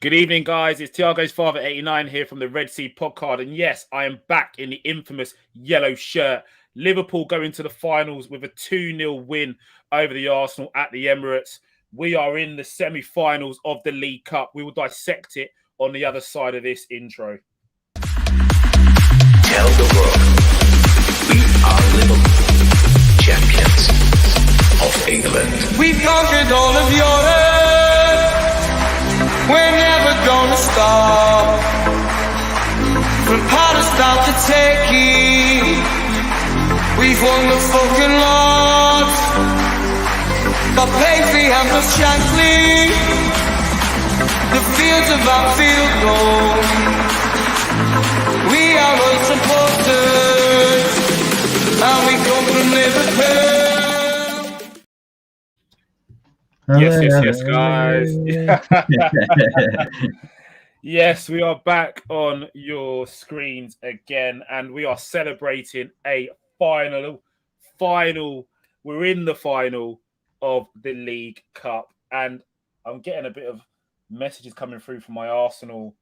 Good evening, guys. It's Tiago's father, 89, here from the Red Sea Podcast. And yes, I am back in the infamous yellow shirt. Liverpool going to the finals with a 2-0 win over the Arsenal at the Emirates. We are in the semi-finals of the League Cup. We will dissect it on the other side of this intro. Tell the world we are Liverpool, champions of England. We've conquered all of Europe. We're never gonna stop. From Palestine to Turkey, we've won the fucking lot. Got Paisley and the Shankly, the fields of Anfield gold. We are unsupported, and we come from Liverpool. Yes, guys. Yes, we are back on your screens again, and we are celebrating a final. We're in the final of the League Cup, and I'm getting a bit of messages coming through from my Arsenal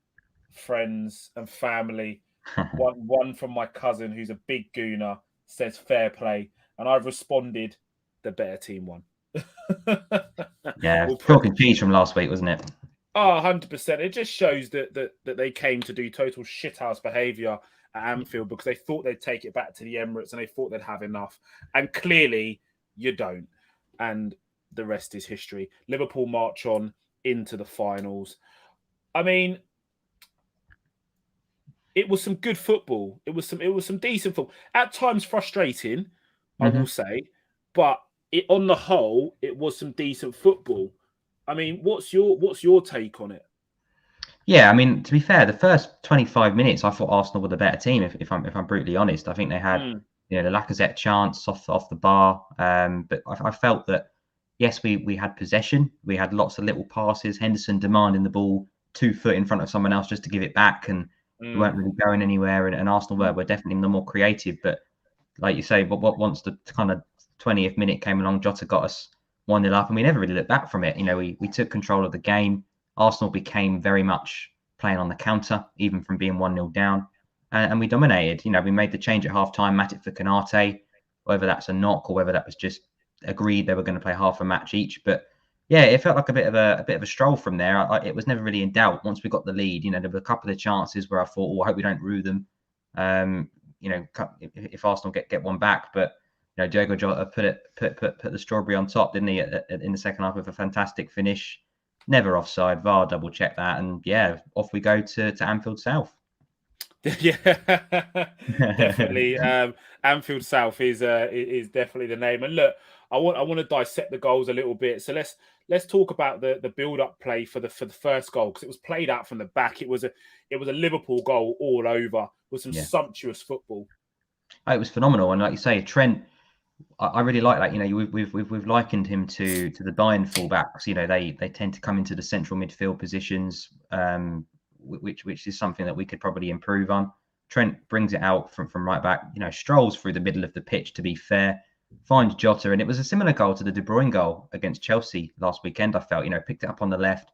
friends and family. One from my cousin, who's a big gooner, says fair play, and I've responded, the better team won. Yeah, chalk and cheese from last week, wasn't it? Oh, 100%. It just shows that they came to do total shithouse behaviour at Anfield because they thought they'd take it back to the Emirates and they thought they'd have enough. And clearly, you don't. And the rest is history. Liverpool march on into the finals. I mean, it was some good football. It was some decent football. At times frustrating, I will say, but on the whole, it was some decent football. I mean, what's your take on it? Yeah, I mean, to be fair, the first 25 minutes, I thought Arsenal were the better team. If I'm brutally honest, I think they had the Lacazette chance off the bar, but I felt that yes, we had possession, we had lots of little passes. Henderson demanding the ball 2 foot in front of someone else just to give it back, and we weren't really going anywhere. And Arsenal were definitely the more creative, but like you say, but once the kind of 20th minute came along, Jota got us 1-0 up, and we never really looked back from it. We took control of the game. Arsenal became very much playing on the counter, even from being 1-0 down, and we dominated. We made the change at half time, Matic for Konate, whether that's a knock or whether that was just agreed they were going to play half a match each. But yeah, it felt like a bit of a stroll from there. It was never really in doubt once we got the lead. There were a couple of chances where I thought, I hope we don't rue them. If Arsenal get one back, but Diogo Jota put the strawberry on top, didn't he? In the second half with a fantastic finish, never offside. VAR double check that, and yeah, off we go to Anfield South. Yeah, definitely. Anfield South is definitely the name. And look, I want to dissect the goals a little bit. So let's talk about the build-up play for the first goal, because it was played out from the back. It was a Liverpool goal all over with some sumptuous football. It was phenomenal, and like you say, Trent, I really like that. We've likened him to the Bayern fullbacks. They tend to come into the central midfield positions, which is something that we could probably improve on. Trent brings it out from right back. Strolls through the middle of the pitch. To be fair, finds Jota, and it was a similar goal to the De Bruyne goal against Chelsea last weekend. I felt, picked it up on the left,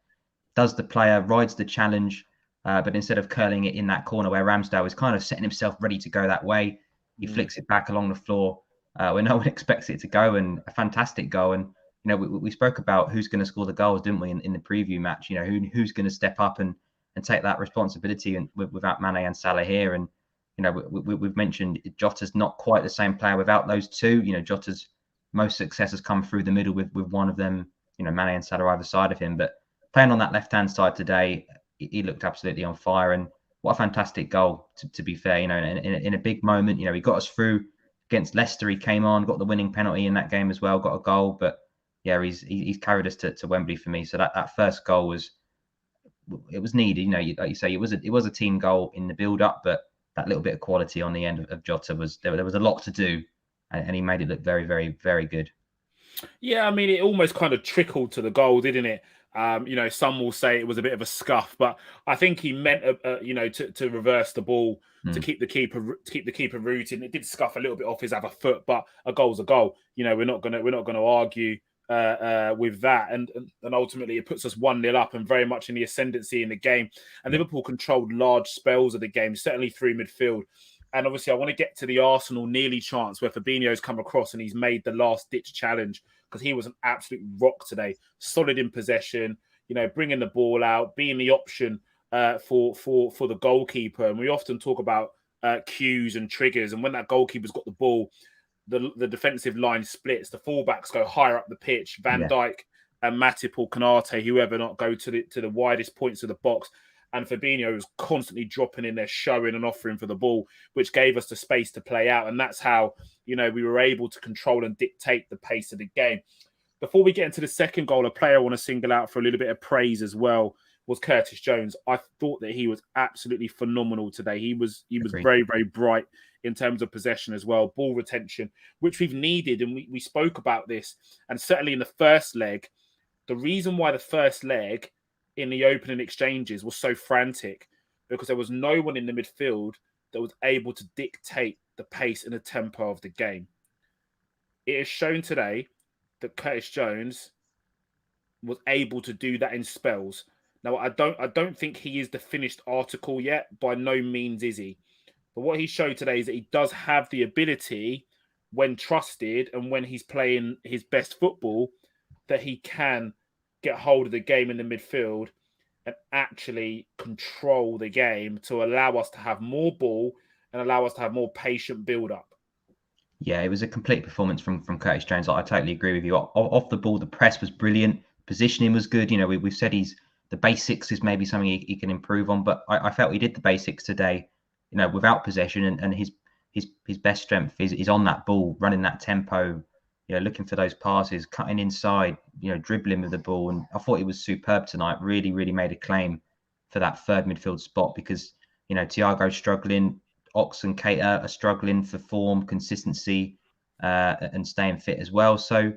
does the player, rides the challenge, but instead of curling it in that corner where Ramsdale is kind of setting himself ready to go that way, he flicks it back along the floor where no one expects it to go, and a fantastic goal. And we spoke about who's going to score the goals, didn't we, in the preview match? Who's going to step up and take that responsibility, and without Mane and Salah here. And we've mentioned Jota's not quite the same player without those two. Jota's most success has come through the middle with one of them, Mane and Salah either side of him. But playing on that left hand side today, he looked absolutely on fire, and what a fantastic goal, to be fair. In a big moment, he got us through. Against Leicester, he came on, got the winning penalty in that game as well, got a goal. But yeah, he's carried us to Wembley for me. So that first goal was needed. Like you say, it was a team goal in the build up, but that little bit of quality on the end of Jota was there was a lot to do, and he made it look very, very, very good. Yeah, I mean, it almost kind of trickled to the goal, didn't it? Some will say it was a bit of a scuff, but I think he meant, to reverse the ball to keep the keeper rooted. It did scuff a little bit off his other foot, but a goal's a goal. We're not gonna argue with that, and ultimately it puts us 1-0 up and very much in the ascendancy in the game. And Liverpool controlled large spells of the game, certainly through midfield. And obviously, I want to get to the Arsenal nearly chance where Fabinho's come across and he's made the last ditch challenge, because he was an absolute rock today, solid in possession, bringing the ball out, being the option for the goalkeeper. And we often talk about cues and triggers, and when that goalkeeper's got the ball, the defensive line splits, the fullbacks go higher up the pitch. Van Dijk and Matip or Konate, whoever, not go to the widest points of the box. And Fabinho was constantly dropping in there, showing and offering for the ball, which gave us the space to play out. And that's how, we were able to control and dictate the pace of the game. Before we get into the second goal, a player I want to single out for a little bit of praise as well was Curtis Jones. I thought that he was absolutely phenomenal today. He was very, very bright in terms of possession as well, ball retention, which we've needed. And we spoke about this. And certainly in the first leg, the reason why the first leg in the opening exchanges was so frantic, because there was no one in the midfield that was able to dictate the pace and the tempo of the game. It is shown today that Curtis Jones was able to do that in spells. Now, I don't think he is the finished article yet. By no means is he. But what he showed today is that he does have the ability, when trusted and when he's playing his best football, that he can get hold of the game in the midfield and actually control the game to allow us to have more ball and allow us to have more patient build-up. Yeah, it was a complete performance from Curtis Jones. I totally agree with you. Off the ball, the press was brilliant. Positioning was good. We've said the basics is maybe something he can improve on, but I felt he did the basics today, without possession, and his best strength is on that ball, running that tempo, looking for those passes, cutting inside, dribbling with the ball. And I thought he was superb tonight. Really, really made a claim for that third midfield spot, because, Thiago's struggling, Ox and Keita are struggling for form, consistency, and staying fit as well. So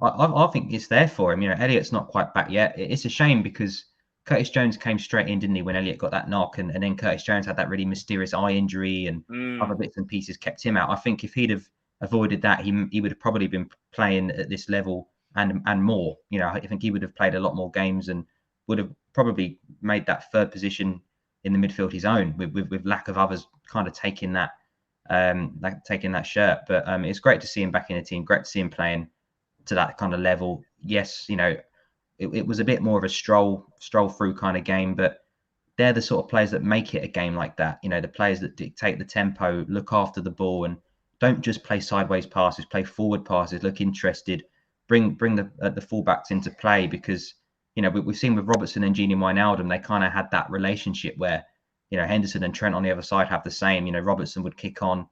I think it's there for him. Elliott's not quite back yet. It's a shame, because Curtis Jones came straight in, didn't he, when Elliott got that knock, and then Curtis Jones had that really mysterious eye injury, and other bits and pieces kept him out. I think if he'd have avoided that, he would have probably been playing at this level and more. I think he would have played a lot more games and would have probably made that third position in the midfield his own, with lack of others kind of taking that shirt. But it's great to see him back in the team. Great to see him playing to that kind of level. Yes, it was a bit more of a stroll through kind of game, but they're the sort of players that make it a game like that. The players that dictate the tempo, look after the ball, and don't just play sideways passes, play forward passes, look interested, bring the fullbacks into play, because we've seen with Robertson and Gini Wijnaldum, they kind of had that relationship where Henderson and Trent on the other side have the same. Robertson would kick on,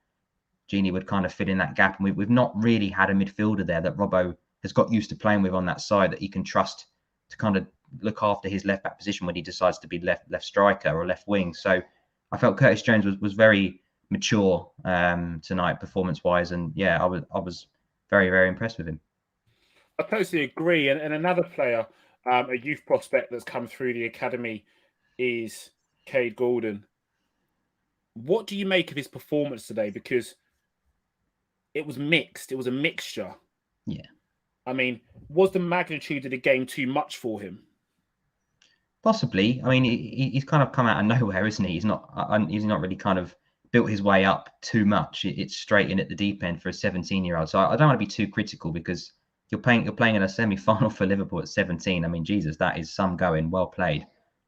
Gini would kind of fill in that gap, and we've not really had a midfielder there that Robbo has got used to playing with on that side, that he can trust to kind of look after his left back position when he decides to be left striker or left wing. So I felt Curtis Jones was very mature tonight, performance wise, and I was very, very impressed with him. I totally agree. And another player, a youth prospect that's come through the academy, is Cade Gordon. What do you make of his performance today? Because it was mixed. It was a mixture. Yeah. I mean, was the magnitude of the game too much for him? Possibly. I mean, he's kind of come out of nowhere, isn't he? He's not really kind of built his way up too much. It's straight in at the deep end for a 17-year-old. So I don't want to be too critical, because you're playing in a semi-final for Liverpool at 17. I mean, Jesus, that is some going. Well played.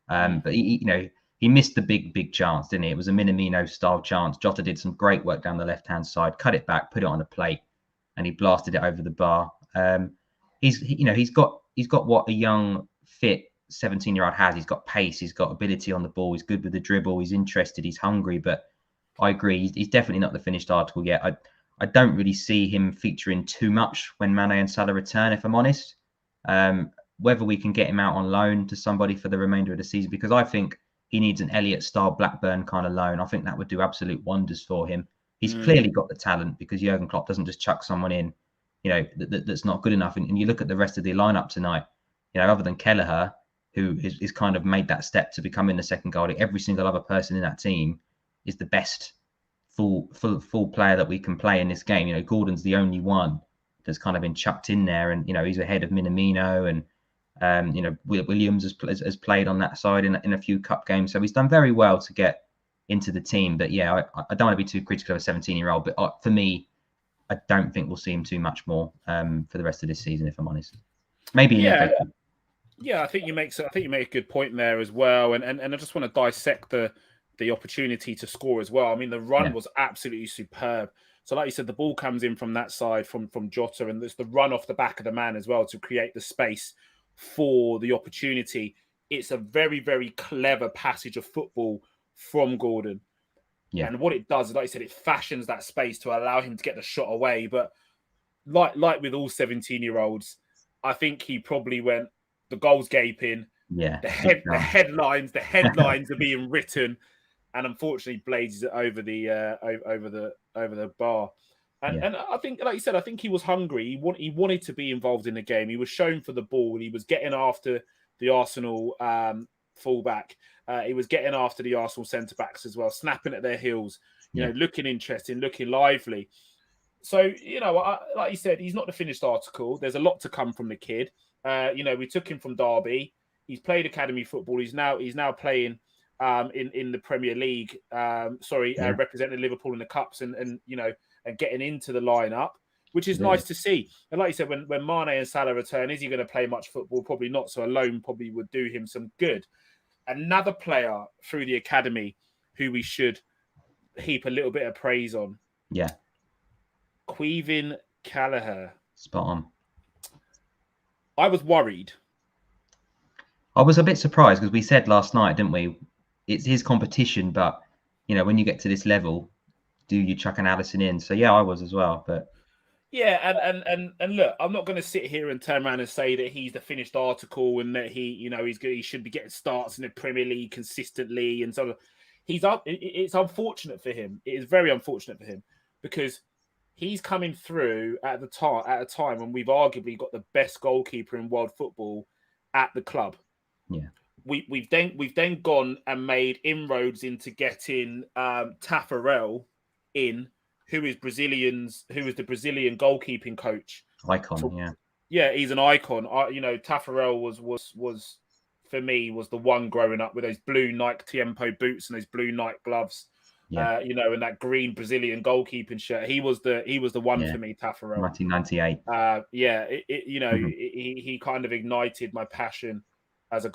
But he missed the big chance, didn't he? It was a Minamino style chance. Jota did some great work down the left-hand side, cut it back, put it on a plate, and he blasted it over the bar. He's got what a young, fit 17-year-old has. He's got pace, he's got ability on the ball, he's good with the dribble, he's interested, he's hungry. But I agree, he's definitely not the finished article yet. I don't really see him featuring too much when Mane and Salah return, if I'm honest. Whether we can get him out on loan to somebody for the remainder of the season, because I think he needs an Elliott-style Blackburn kind of loan. I think that would do absolute wonders for him. He's clearly got the talent, because Jurgen Klopp doesn't just chuck someone in, that's not good enough. And you look at the rest of the lineup tonight, other than Kelleher, who is kind of made that step to becoming the second goalie, every single other person in that team is the best full player that we can play in this game. Gordon's the only one that's kind of been chucked in there, and he's ahead of Minamino, and Williams has played on that side in a few cup games, so he's done very well to get into the team. But yeah, I don't want to be too critical of a 17-year-old, but for me, I don't think we'll see him too much more for the rest of this season, if I'm honest. Maybe in FA Cup. Yeah, I think you make a good point there as well, and I just want to dissect the opportunity to score as well. I mean, the run was absolutely superb. So, like you said, the ball comes in from that side from Jota, and there's the run off the back of the man as well to create the space for the opportunity. It's a very, very clever passage of football from Gordon. Yeah. And what it does is, like you said, it fashions that space to allow him to get the shot away. But like with all 17-year-olds, I think he probably went, the goal's gaping. Yeah. The headlines are being written, and unfortunately blazes it over the bar. And I think, like you said, I think he was hungry. He wanted to be involved in the game. He was shown for the ball. He was getting after the Arsenal fullback. He was getting after the Arsenal centre backs as well, snapping at their heels. You know, looking interesting, looking lively. So like you said, he's not the finished article. There's a lot to come from the kid. We took him from Derby. He's played academy football. He's now playing in the Premier League. Representing Liverpool in the cups and getting into the lineup, which is nice to see. And like you said, when Mane and Salah return, is he going to play much football? Probably not. So a loan probably would do him some good. Another player through the academy who we should heap a little bit of praise on. Yeah. Caoimhin Kelleher. Spot on. I was worried. I was a bit surprised because we said last night, didn't we? It's his competition, but when you get to this level, do you chuck an Alisson in? So yeah, I was as well. But yeah, and look, I'm not going to sit here and turn around and say that he's the finished article and that he should be getting starts in the Premier League consistently and so on. He's up. It's unfortunate for him. It is very unfortunate for him because he's coming through at a time when we've arguably got the best goalkeeper in world football at the club. Yeah. We've then gone and made inroads into getting Taffarel in, who is the Brazilian goalkeeping coach. Icon, he's an icon. Taffarel was for me was the one growing up with those blue Nike Tiempo boots and those blue Nike gloves. Yeah. And that green Brazilian goalkeeping shirt. He was the one for me, Taffarel. 1998. He kind of ignited my passion as a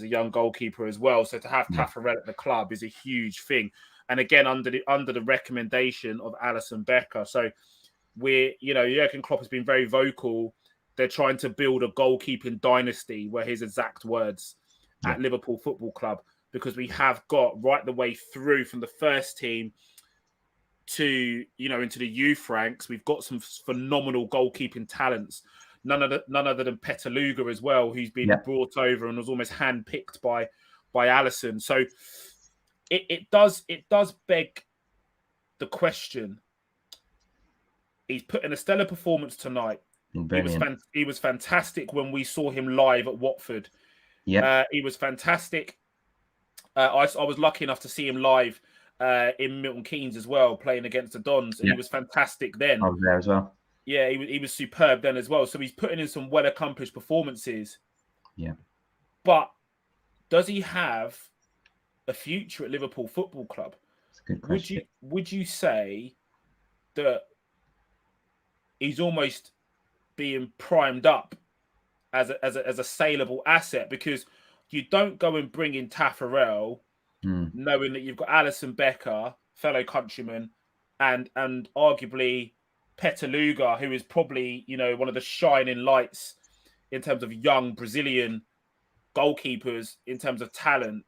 young goalkeeper as well. So to have Taffarel at the club is a huge thing. And again, under the recommendation of Alisson Becker. So Jurgen Klopp has been very vocal. They're trying to build a goalkeeping dynasty, were his exact words, at Liverpool Football Club, because we have got right the way through from the first team to, into the youth ranks. We've got some phenomenal goalkeeping talents. None other than Petaluga as well, who's been brought over and was almost handpicked by Alisson. So it does beg the question. He's put in a stellar performance tonight. He was fantastic when we saw him live at Watford. Yeah, he was fantastic. I was lucky enough to see him live in Milton Keynes as well, playing against the Dons, and he was fantastic then. I was there as well. Yeah, he was superb then as well. So he's putting in some well-accomplished performances. Yeah. But does he have a future at Liverpool Football Club? That's a good question. Would you say that he's almost being primed up as a saleable asset? Because you don't go and bring in Taffarel knowing that you've got Alisson Becker, fellow countryman, and arguably Petaluga, who is probably, one of the shining lights in terms of young Brazilian goalkeepers in terms of talent.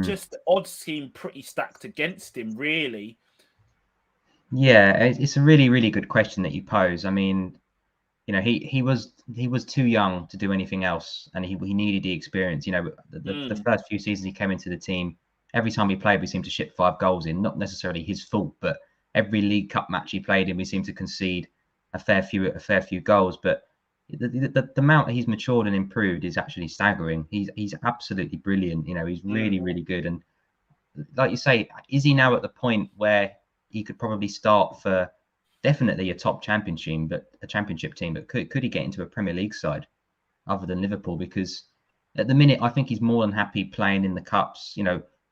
Just the odds seem pretty stacked against him, really. Yeah, it's a really, really good question that you pose. I mean, he was too young to do anything else, and he needed the experience. The first few seasons he came into the team, every time he played, we seemed to ship 5 goals in. Not necessarily his fault, but every League Cup match he played in, we seemed to concede a fair few goals. But the amount that he's matured and improved is actually staggering. He's absolutely brilliant. He's really, really good. And like you say, is he now at the point where he could probably start for definitely a top championship team, but could he get into a Premier League side other than Liverpool? Because at the minute, I think he's more than happy playing in the cups.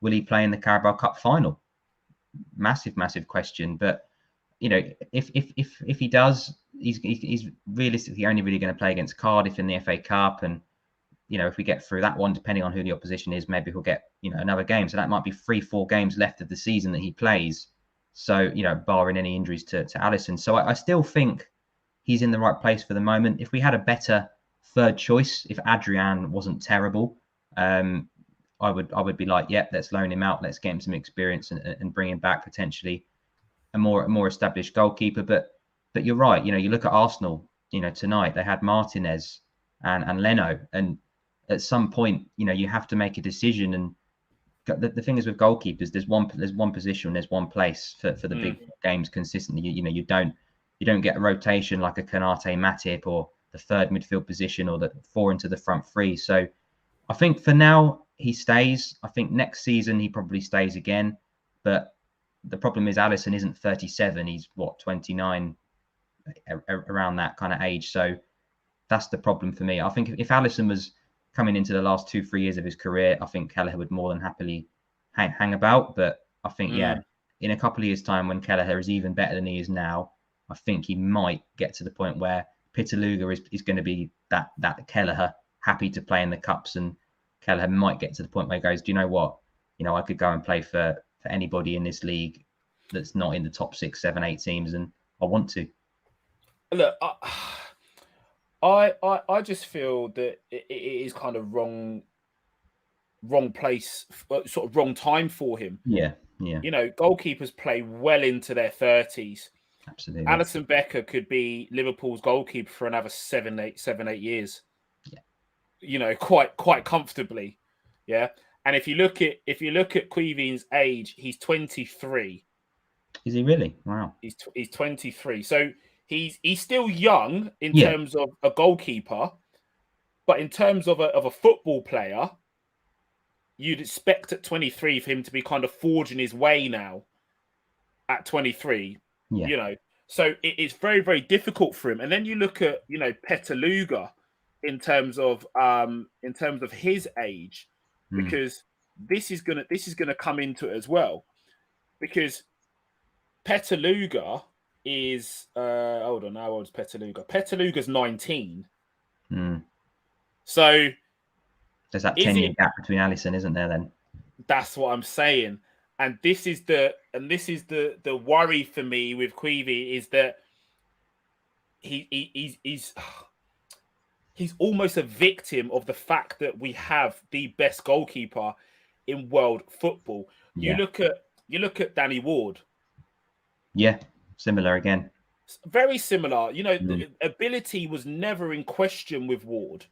Will he play in the Carabao Cup final? Massive question. But if he does, he's realistically only really going to play against Cardiff in the FA Cup, and if we get through that one, depending on who the opposition is, maybe he'll get another game. So that might be 3-4 games left of the season that he plays. So barring any injuries to Alisson. So I still think he's in the right place for the moment. If we had a better third choice, if Adrian wasn't terrible, I would be like, yep, let's loan him out, let's get him some experience and bring him back potentially a more established goalkeeper. But you're right. You look at Arsenal. Tonight they had Martinez and Leno, and at some point, you have to make a decision. And the thing is with goalkeepers, there's one position, there's one place for the big games consistently. You don't get a rotation like a Konate, Matip, or the third midfield position, or the 4 into the front 3. So I think for now he stays. I think next season he probably stays again. But the problem is Alisson isn't 37. He's 29, around that kind of age. So that's the problem for me. I think if Alisson was coming into the last 2-3 years of his career, I think Kelleher would more than happily hang about. But I think, in a couple of years' time, when Kelleher is even better than he is now, I think he might get to the point where Pitaluga is going to be that Kelleher, happy to play in the cups, and Kelleher might get to the point where he goes, do you know what? I could go and play for anybody in this league that's not in the top 6, 7, 8 teams, and I want to. Look, I just feel that it is kind of wrong place, sort of wrong time for him. Yeah. Goalkeepers play well into their 30s. Absolutely. Alisson Becker could be Liverpool's goalkeeper for another 7-8 years. Yeah. Quite comfortably. Yeah. And if you look at Queeveen's age, he's 23. Is he really? Wow. He's 23. So he's still young in terms of a goalkeeper, but in terms of a football player, you'd expect at 23 for him to be kind of forging his way now at 23. Yeah. So it's very, very difficult for him. And then you look at, Petaluga in terms of his age, because this is gonna come into it as well. Because Petaluga is hold on, how old is Petaluga? Petaluga's 19. So there's that 10-year gap between Alisson, isn't there? Then that's what I'm saying. And this is the worry for me with Queevy, is that he's almost a victim of the fact that we have the best goalkeeper in world football. You look at Danny Ward. Yeah, similar again. Very similar. The ability was never in question with Ward.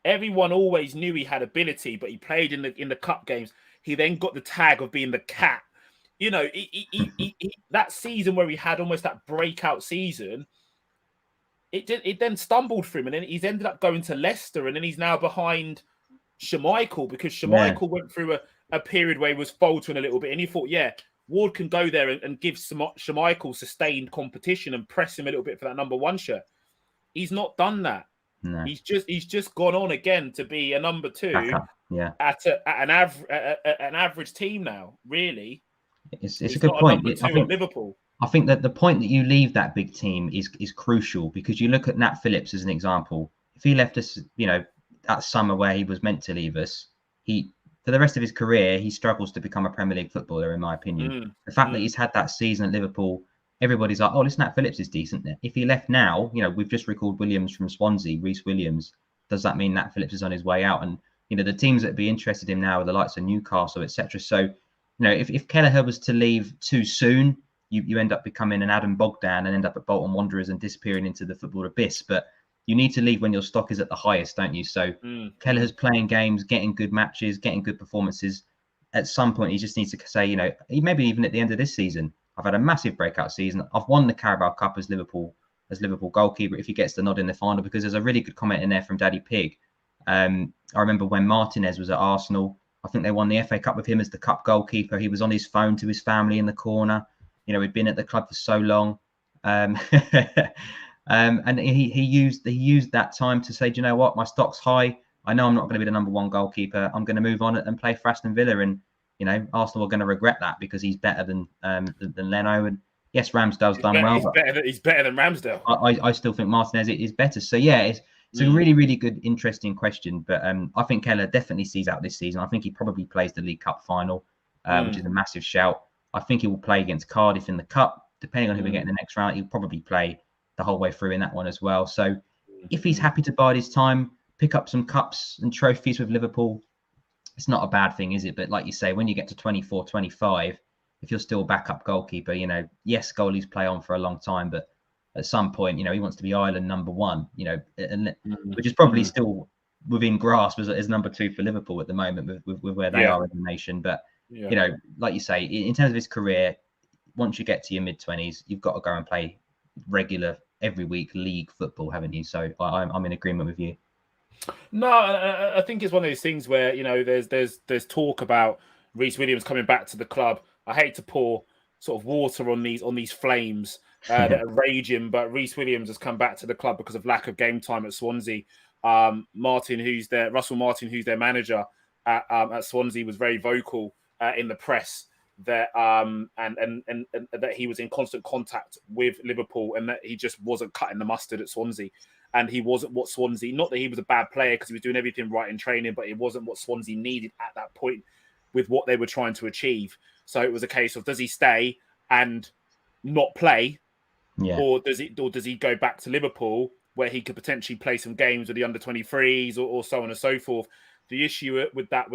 Everyone always knew he had ability, but he played in the cup games. He then got the tag of being the cat. That season where he had almost that breakout season, it then stumbled for him, and then he's ended up going to Leicester, and then he's now behind Schmeichel, because Schmeichel went through a period where he was faltering a little bit, and he thought, Ward can go there and give Schmeichel sustained competition and press him a little bit for that number 1 shirt. He's not done that. No. He's just gone on again to be a number 2 at an average team now. Really, it's a good point. I think Liverpool. I think that the point that you leave that big team is crucial, because you look at Nat Phillips as an example. If he left us, that summer where he was meant to leave us, for the rest of his career, he struggles to become a Premier League footballer, in my opinion. The fact that he's had that season at Liverpool, everybody's like, oh, this Nat Phillips is decent. If he left now, we've just recalled Williams from Swansea, Reece Williams. Does that mean Nat Phillips is on his way out? And, the teams that would be interested in him now are the likes of Newcastle, etc. So, if Kelleher was to leave too soon, you end up becoming an Adam Bogdan and end up at Bolton Wanderers and disappearing into the football abyss. But you need to leave when your stock is at the highest, don't you? So Kelleher's playing games, getting good matches, getting good performances. At some point, he just needs to say, maybe even at the end of this season, I've had a massive breakout season. I've won the Carabao Cup as Liverpool goalkeeper, if he gets the nod in the final, because there's a really good comment in there from Daddy Pig. I remember when Martinez was at Arsenal, I think they won the FA Cup with him as the cup goalkeeper. He was on his phone to his family in the corner. He'd been at the club for so long. And he used that time to say, do you know what, my stock's high. I know I'm not going to be the number one goalkeeper. I'm going to move on and play for Aston Villa. And Arsenal are going to regret that because he's better than Leno. And yes, Ramsdale's done well. He's better than Ramsdale. I still think Martinez is better. So yeah, it's a really, really good, interesting question. But I think Keller definitely sees out this season. I think he probably plays the League Cup final, which is a massive shout. I think he will play against Cardiff in the Cup. Depending on who we get in the next round, he'll probably play the whole way through in that one as well. So if he's happy to bide his time, pick up some cups and trophies with Liverpool, it's not a bad thing, is it? But like you say, when you get to 24, 25, if you're still a backup goalkeeper, yes, goalies play on for a long time, but at some point, he wants to be Ireland number one, which is probably still within grasp as number two for Liverpool at the moment with where they are as a nation. But, like you say, in terms of his career, once you get to your mid-20s, you've got to go and play regular every week league football, haven't you? So I'm in agreement with you. No, I think it's one of those things where there's talk about Reece Williams coming back to the club. I hate to pour sort of water on these flames that are raging, but Reece Williams has come back to the club because of lack of game time at Swansea. Russell Martin, who's their manager at Swansea, was very vocal in the press that and that he was in constant contact with Liverpool and that he just wasn't cutting the mustard at Swansea, and he wasn't what Swansea, not that he was a bad player because he was doing everything right in training, but it wasn't what Swansea needed at that point with what they were trying to achieve. So it was a case of, does he stay and not play, or does he go back to Liverpool where he could potentially play some games with the under-23s or so on and so forth. The issue with that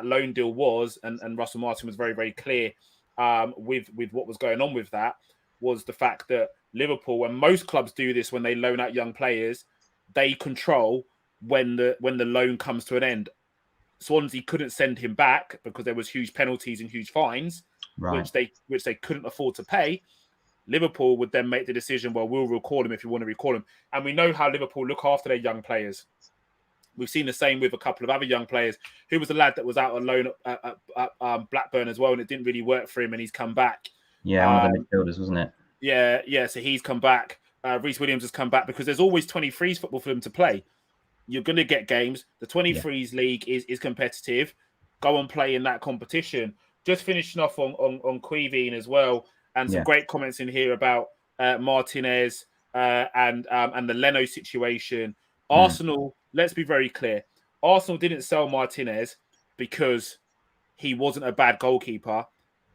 loan deal was, and Russell Martin was very, very clear with what was going on with that, was the fact that Liverpool, and most clubs do this when they loan out young players, they control when the loan comes to an end. Swansea couldn't send him back because there was huge penalties and huge fines, which they couldn't afford to pay. Liverpool would then make the decision, well, we'll recall him if you want to recall him. And we know how Liverpool look after their young players. We've seen the same with a couple of other young players. Who was a lad that was out on loan at Blackburn as well, and it didn't really work for him, and he's come back. Yeah, one of the midfielders, wasn't it? Yeah. So he's come back. Reece Williams has come back because there's always 23s football for them to play. You're going to get games. The 23s league is competitive. Go and play in that competition. Just finishing off on Queeveen as well, and some great comments in here about Martinez and the Leno situation. Arsenal, let's be very clear. Arsenal didn't sell Martinez because he wasn't a bad goalkeeper.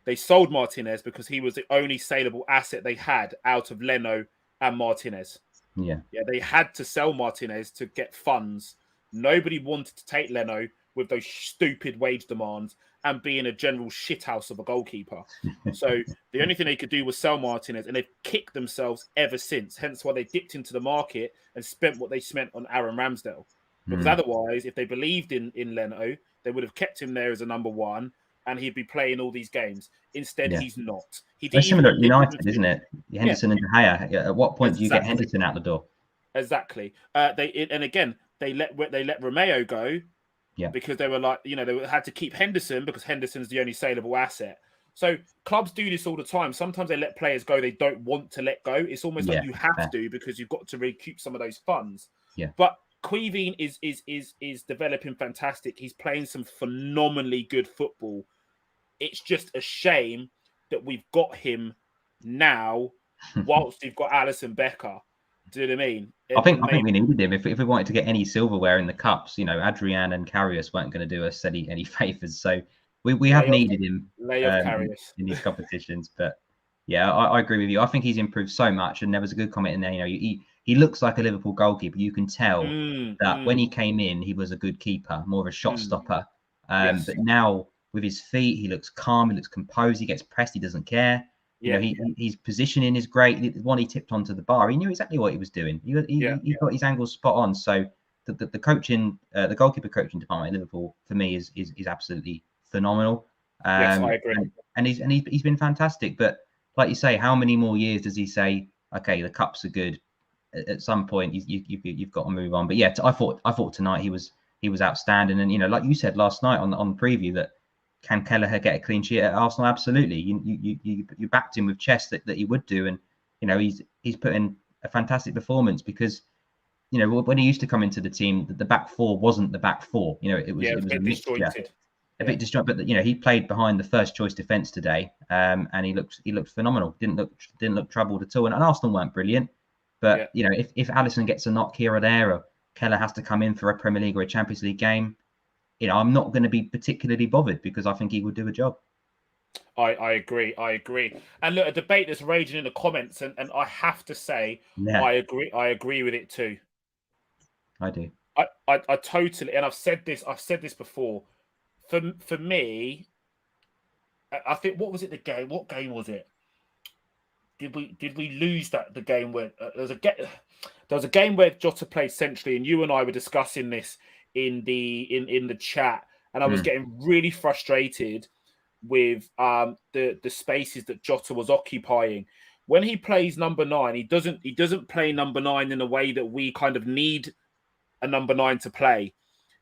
They sold Martinez because he was the only saleable asset they had out of Leno and Martinez. Yeah, they had to sell Martinez to get funds. Nobody wanted to take Leno with those stupid wage demands and being a general shithouse of a goalkeeper. So the only thing they could do was sell Martinez, and they've kicked themselves ever since. Hence why they dipped into the market and spent what they spent on Aaron Ramsdale. Because otherwise, if they believed in Leno, they would have kept him there as a number one, and he'd be playing all these games. Instead, he's not. It's similar at United, isn't it? Henderson and De Gea. At what point do you get Henderson out the door? Exactly. They let Romeo go. Yeah. Because they were like, they had to keep Henderson because Henderson's the only saleable asset. So clubs do this all the time. Sometimes they let players go they don't want to let go. It's almost like you have to because you've got to recoup some of those funds. Yeah. But Queeveen is developing fantastic. He's playing some phenomenally good football. It's just a shame that we've got him now whilst we've got Alisson Becker. Do you know what I mean? I think we needed him. If we wanted to get any silverware in the cups, Adrian and Karius weren't going to do us any favours. So we have needed him in these competitions. But yeah, I agree with you. I think he's improved so much. And there was a good comment in there. He looks like a Liverpool goalkeeper. You can tell that when he came in, he was a good keeper, more of a shot stopper. But now with his feet, he looks calm. He looks composed. He gets pressed. He doesn't care. His positioning is great. One, he tipped onto the bar. He knew exactly what he was doing. He got his angles spot on. So the coaching, the goalkeeper coaching department at Liverpool for me is absolutely phenomenal. Yes, I agree. And he's been fantastic. But like you say, how many more years does he say? Okay, the cups are good. At some point, you've got to move on. But yeah, I thought tonight he was outstanding. And like you said last night on the preview, that can Kelleher get a clean sheet at Arsenal? Absolutely. You backed him with chest that he would do, and you know, he's put in a fantastic performance because, you know, when he used to come into the team, the back four wasn't the back four. You know, it was a a bit mixture, disjointed. a bit disjointed. But you know, he played behind the first choice defence today, and he looked phenomenal. Didn't look troubled at all. And Arsenal weren't brilliant, but you know, if Alisson gets a knock here or there, or Keller has to come in for a Premier League or a Champions League game, you know, I'm not going to be particularly bothered because I think he would do a job. I agree. And look, a debate that's raging in the comments, and I have to say, I agree with it too. I do. I totally, and I've said this before. For me, I think, what was it? The game? What game was it? Did we lose the game where there was a game where Jota played centrally, and you and I were discussing this in the chat, and I was getting really frustrated with the spaces that Jota was occupying. When he plays number 9, he doesn't play number 9 in a way that we kind of need a number 9 to play.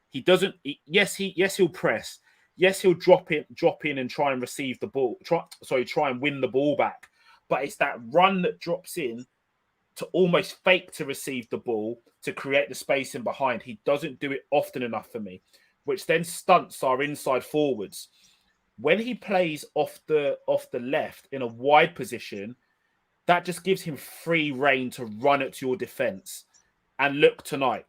He doesn't. Yes, he'll press. Yes, he'll drop in and try and receive the ball. Try and win the ball back. But it's that run that drops in to almost fake to receive the ball to create the space in behind. He doesn't do it often enough for me, which then stunts our inside forwards. When he plays off the left in a wide position, that just gives him free rein to run at your defense. And look tonight,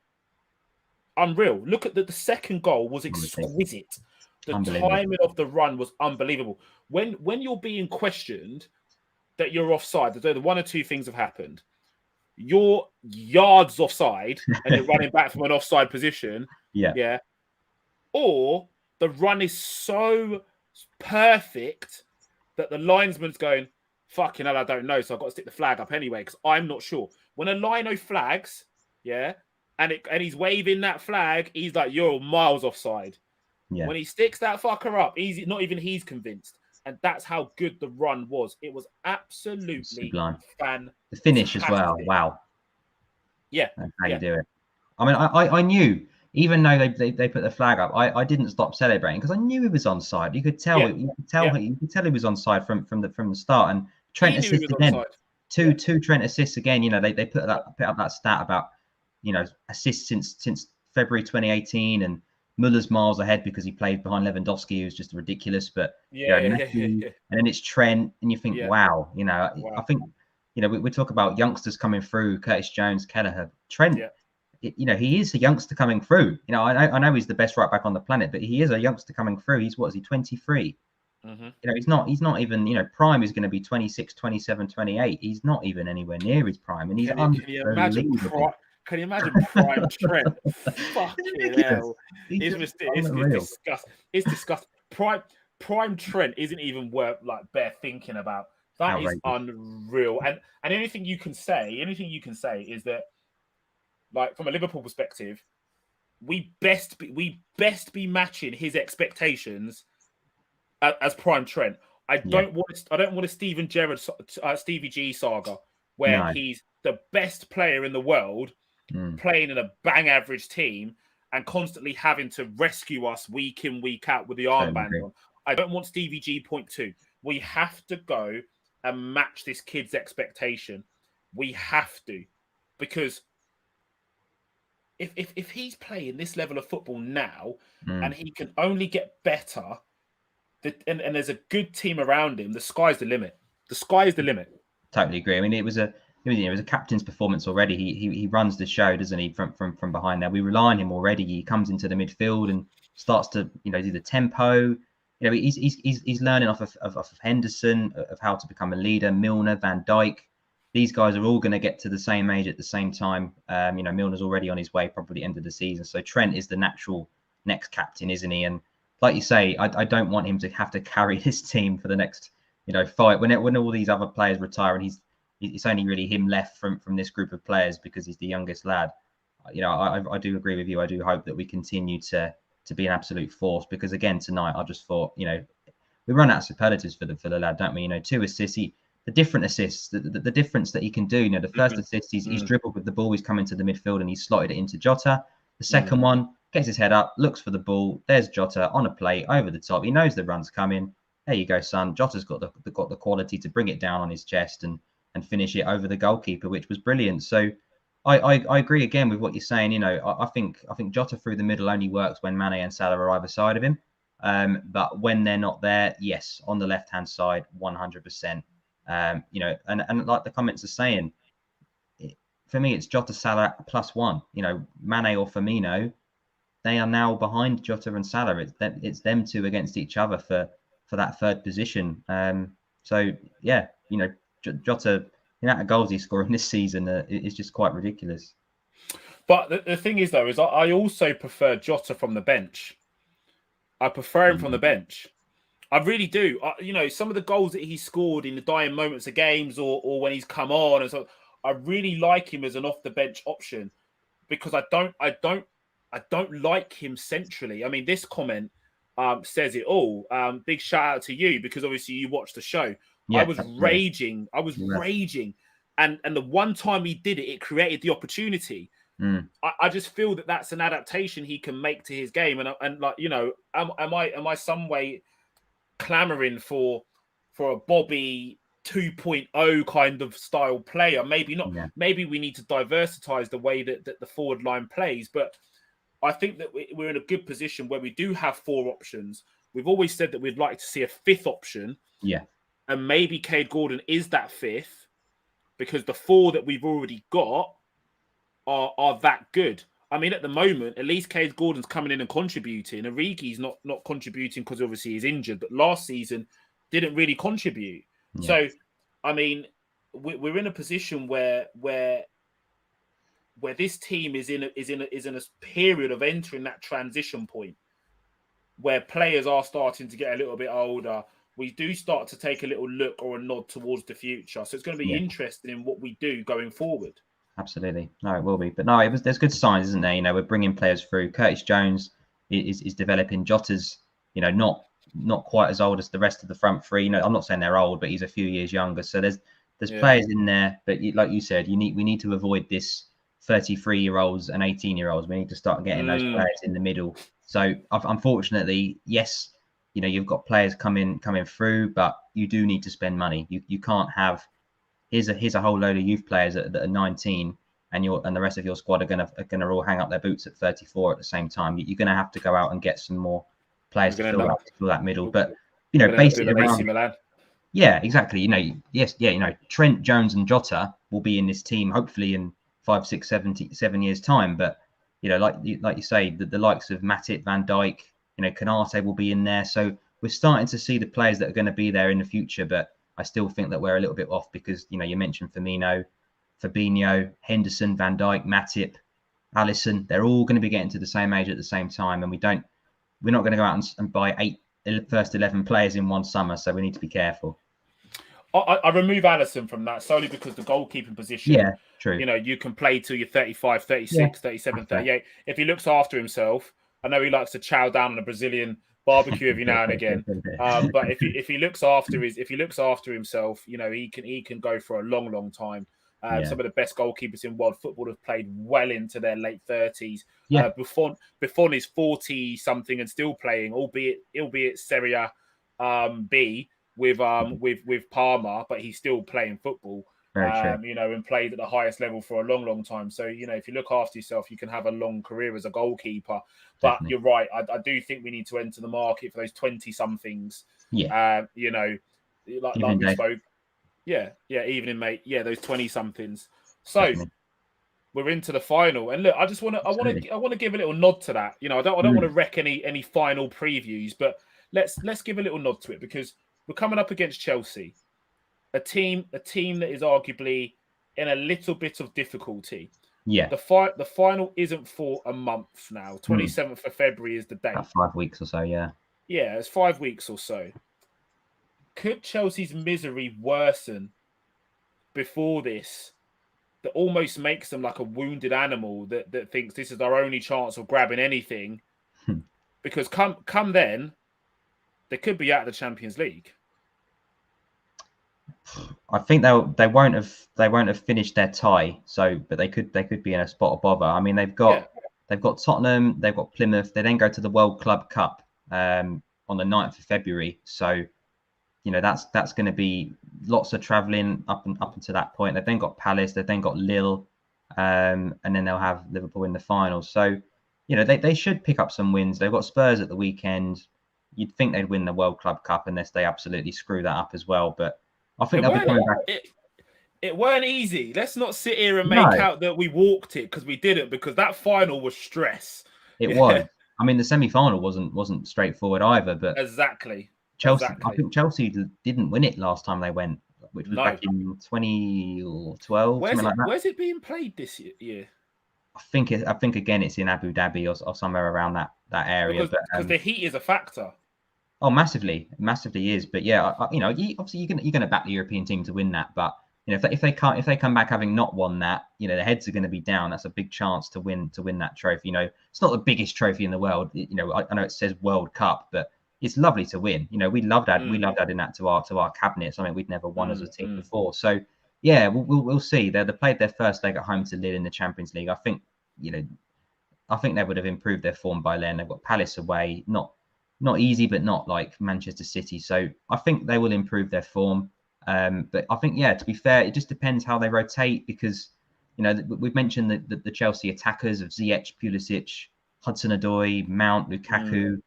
unreal. Look at the second goal was exquisite. The timing of the run was unbelievable. When you're being questioned that you're offside, the one or two things have happened. You're yards offside and you're running back from an offside position. Yeah. Or the run is so perfect that the linesman's going, fucking hell, I don't know, so I've got to stick the flag up anyway because I'm not sure. When a lino flags, and he's waving that flag, he's like, you're miles offside. Yeah. When he sticks that fucker up, not even he's convinced. And that's how good the run was. It was absolutely fantastic. The finish as well. Wow. Yeah. That's how you do it. I mean, I knew, even though they put the flag up, I didn't stop celebrating because I knew he was onside. You could tell. You could tell he was onside from the start. And Trent assists again. Two Trent assists again. You know, they put up that stat about, you know, assists since February 2018, and Muller's miles ahead because he played behind Lewandowski, who's just ridiculous. But and then it's Trent, and you think, wow, you know, I think, you know, we talk about youngsters coming through, Curtis Jones, Kelleher, Trent. You know, he is a youngster coming through. You know, I know he's the best right back on the planet, but he is a youngster coming through. He's 23? You know, he's not even, you know, prime is going to be 26, 27, 28. He's not even anywhere near his prime, and he's unbelievable. Can you imagine prime Trent? Fucking hell. It's disgusting. It's disgusting. Prime Trent isn't even worth like bare thinking about. That is unreal. And anything you can say is that, like, from a Liverpool perspective, we best be matching his expectations as prime Trent. I don't want a Steven Gerrard, Stevie G saga where he's the best player in the world playing in a bang average team and constantly having to rescue us week in, week out with the armband on. I don't want Stevie G point 2. We have to go and match this kid's expectation. We have to, because if he's playing this level of football now and he can only get better, and there's a good team around him, the sky's the limit. The sky is the limit. Totally agree. I mean, it was a captain's performance already. He runs the show, doesn't he? From behind there, we rely on him already. He comes into the midfield and starts to, you know, do the tempo. You know, he's learning off of Henderson, of how to become a leader. Milner, Van Dijk, these guys are all going to get to the same age at the same time. You know, Milner's already on his way, probably end of the season. So Trent is the natural next captain, isn't he? And like you say, I don't want him to have to carry his team for the next, you know, fight. When all these other players retire and it's only really him left from this group of players because he's the youngest lad. You know, I do agree with you. I do hope that we continue to be an absolute force, because again tonight I just thought, you know, we run out of superlatives for the lad, don't we? You know, 2 assists, the different assists, the difference that he can do. You know, the first assist, he's dribbled with the ball, he's come into the midfield and he's slotted it into Jota. The second one, gets his head up, looks for the ball. There's Jota on a plate over the top. He knows the run's coming. There you go, son. Jota's got the quality to bring it down on his chest and and finish it over the goalkeeper, which was brilliant. So I agree again with what you're saying. You know, I think Jota through the middle only works when Mane and Salah are either side of him. But when they're not there, yes, on the left hand side, 100%. You know, and like the comments are saying, for me, it's Jota, Salah +1. You know, Mane or Firmino, they are now behind Jota and Salah. It's them two against each other for that third position. So yeah, you know, Jota, the amount of goals he's scoring this season is just quite ridiculous. But the thing is, though, is I also prefer Jota from the bench. I prefer him from the bench. I really do. You know, some of the goals that he scored in the dying moments of games, or when he's come on, and so I really like him as an off the bench option, because I don't like him centrally. I mean, this comment says it all. Big shout out to you, because obviously you watched the show. Yeah, I was raging. I was raging. And the one time he did it, it created the opportunity. I just feel that that's an adaptation he can make to his game. And like, you know, am I some way clamoring for a Bobby 2.0 kind of style player? Maybe not. Yeah. Maybe we need to diversitize the way that the forward line plays. But I think that we're in a good position where we do have 4 options. We've always said that we'd like to see a 5th option. Yeah. And maybe Cade Gordon is that 5th, because the 4 that we've already got are that good. I mean, at the moment, at least Cade Gordon's coming in and contributing. Origi's not contributing because obviously he's injured, but last season didn't really contribute. Yeah. So, I mean, we're in a position where this team is in a period of entering that transition point where players are starting to get a little bit older. We do start to take a little look or a nod towards the future. So it's going to be interesting in what we do going forward. Absolutely. No, it will be. But no, there's good signs, isn't there? You know, we're bringing players through. Curtis Jones is developing. Jota's, you know, not quite as old as the rest of the front three. You know, I'm not saying they're old, but he's a few years younger. So there's players in there. But like you said, we need to avoid this 33-year-olds and 18-year-olds. We need to start getting those players in the middle. So unfortunately, yes, you know, you've got players coming through, but you do need to spend money. You can't have here's a whole load of youth players that are 19, and the rest of your squad are gonna all hang up their boots at 34 at the same time. You're gonna have to go out and get some more players to fill that middle. But you know, basically around, yeah, exactly. You know, you know, Trent, Jones, and Jota will be in this team hopefully in 5, 6, 7 years time. But you know, like you say, the likes of Matip, Van Dijk, you know, Konate will be in there. So we're starting to see the players that are going to be there in the future. But I still think that we're a little bit off because, you know, you mentioned Firmino, Fabinho, Henderson, Van Dijk, Matip, Alisson. They're all going to be getting to the same age at the same time. And we're not going to go out and buy 8 first 11 players in one summer. So we need to be careful. I remove Alisson from that solely because the goalkeeping position. Yeah, true. You know, you can play till you're 35, 36, 37, 38. If he looks after himself, I know he likes to chow down on a Brazilian barbecue every now and again. But if he looks after himself, you know, he can go for a long time. Some of the best goalkeepers in world football have played well into their late 30s. Yeah. Buffon is 40 something and still playing, albeit Serie A B with Parma, but he's still playing football. You know, and played at the highest level for a long time. So, you know, if you look after yourself, you can have a long career as a goalkeeper. But You're right. I do think we need to enter the market for those 20-somethings. Yeah. You know, like we spoke. Yeah, evening, mate. Yeah, those 20-somethings. So Definitely. We're into the final, and look, I want to give a little nod to that. You know, I don't want to wreck any final previews, but let's give a little nod to it because we're coming up against Chelsea. A team that is arguably in a little bit of difficulty. Yeah. The final isn't for a month now. 27th of February is the date. About 5 weeks or so, yeah. Yeah, it's 5 weeks or so. Could Chelsea's misery worsen before this that almost makes them like a wounded animal that thinks this is our only chance of grabbing anything? Because come then, they could be out of the Champions League. I think they won't have finished their tie. So, but they could be in a spot of bother. I mean, they've got Tottenham, they've got Plymouth. They then go to the World Club Cup on the 9th of February. So, that's going to be lots of travelling up until that point. They've then got Palace, they've then got Lille, and then they'll have Liverpool in the final. So, they should pick up some wins. They've got Spurs at the weekend. You'd think they'd win the World Club Cup unless they absolutely screw that up as well. But I think they'll be coming back. It weren't easy. Let's not sit here and make out that we walked it, because we didn't, because that final was stress. It was. I mean, the semi-final wasn't straightforward either, but exactly. Chelsea, I think Chelsea didn't win it last time they went, which was back in 2012. Where's it being played this year? I think again it's in Abu Dhabi or somewhere around that area. Because the heat is a factor. Oh, massively is. But yeah, obviously you're going to back the European team to win that. But if they come back having not won that, the heads are going to be down. That's a big chance to win that trophy. It's not the biggest trophy in the world. I know it says World Cup, but it's lovely to win. We loved adding that to our cabinet. Something we'd never won as a team before. So yeah, we'll see. They played their first leg at home to Lille in the Champions League. I think they would have improved their form by then. They've got Palace away, not easy, but not like Manchester City. So I think they will improve their form. But I think, to be fair, it just depends how they rotate, because we've mentioned the Chelsea attackers of Ziyech, Pulisic, Hudson-Odoi, Mount, Lukaku.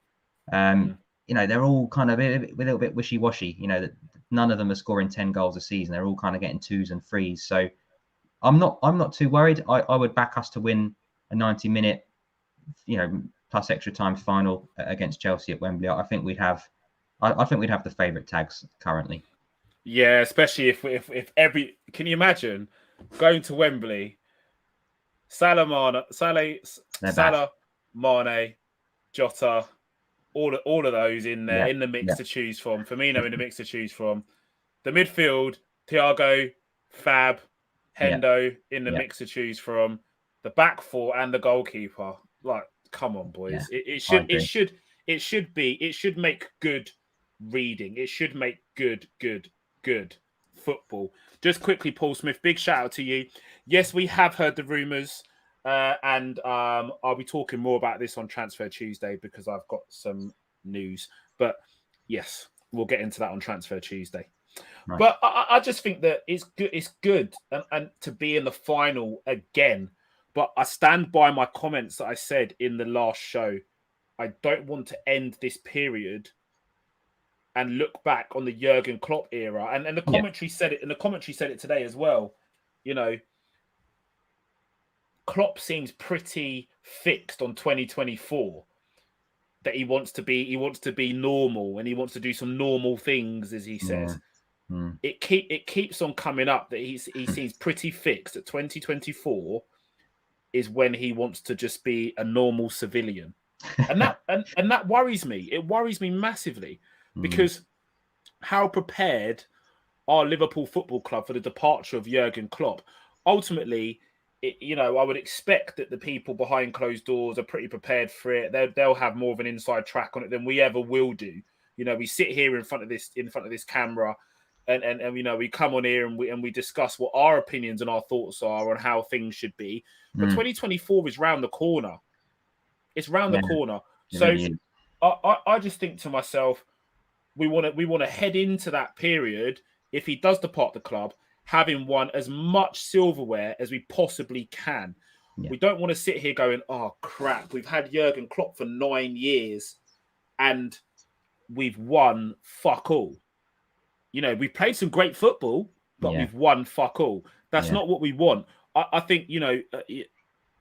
They're all kind of a little bit wishy-washy. That none of them are scoring 10 goals a season. They're all kind of getting 2s and 3s. So I'm not too worried. I would back us to win a 90-minute, plus extra time final against Chelsea at Wembley. I think we'd have the favourite tags currently. Yeah, especially if can you imagine going to Wembley, Salah, Mane, Jota, all of those in there in the mix to choose from. Firmino in the mix to choose from. The midfield, Thiago, Fab, Hendo in the mix to choose from. The back four and the goalkeeper. Like, come on, boys. Yeah. It should make good reading. It should make good football. Just quickly, Paul Smith, big shout out to you. Yes, we have heard the rumours, and I'll be talking more about this on Transfer Tuesday because I've got some news. But yes, we'll get into that on Transfer Tuesday. Right. But I just think that it's good and to be in the final again. But I stand by my comments that I said in the last show. I don't want to end this period and look back on the Jurgen Klopp era. And the commentary said it, and the commentary said it today as well. Klopp seems pretty fixed on 2024. That he wants to be normal and he wants to do some normal things, as he says. It keeps on coming up that he seems pretty fixed that 2024 is when he wants to just be a normal civilian. And that worries me. It worries me massively. Because how prepared are Liverpool Football Club for the departure of Jurgen Klopp? Ultimately, I would expect that the people behind closed doors are pretty prepared for it. They'll have more of an inside track on it than we ever will do. We sit here in front of this camera, and we come on here and we discuss what our opinions and our thoughts are on how things should be. But 2024 is round the corner. It's round the corner. So I just think to myself, we want to head into that period, if he does depart the club, having won as much silverware as we possibly can. We don't want to sit here going, oh crap, we've had Jurgen Klopp for 9 years and we've won fuck all. We've played some great football, but we've won fuck all. That's not what we want. I think,